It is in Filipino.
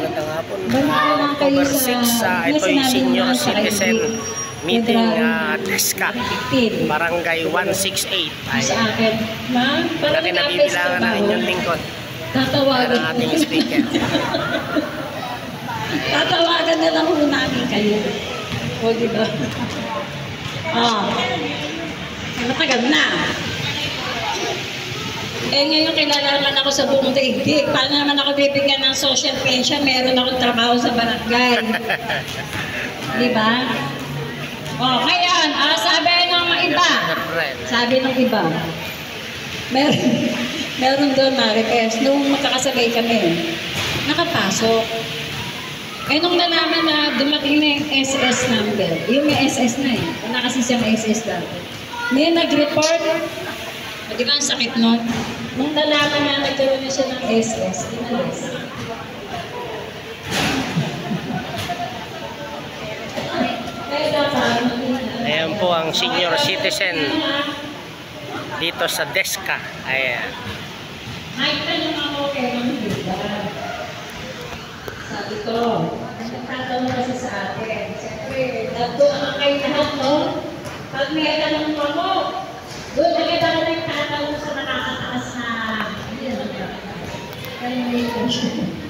magandang hapon. October 6, ito yung senior citizen meeting DESCA, Barangay 168. Sa akin, ma'am, na kinabibilangan ng inyong lingkod. Tatawagan ng ating speaker. Tatawagan na lang po namin kayo. O, diba? Matagal na. Eh ngayon kilala naman ako sa buong daigdig. Paano naman ako bibigyan ng social pension? Meron akong trabaho sa barangay. Diba? Ngayon, sabi ng iba. Sabi ng iba. Meron doon ma-request. Nung magkakasabay kami, nakapasok. Eh nung nalaman na dumating na yung SS number, yung may SS na eh. Wala kasi siyang SS dati. May nag-report. Di ba ang sakit nun? Nung nalaman na nagkaroon na siya ng SS, inalis. Ayan po ang senior citizen dito sa DESCA. Ayan. Nagtanong ako kay Ma'am Hilda. Sabi ko, nagtatanong kasi sa akin. Siyempre, nagdoon kayo lahat, no? Pag may tanong mo, doon na kita na nagtatanong sa nakakataas na, kaya may question.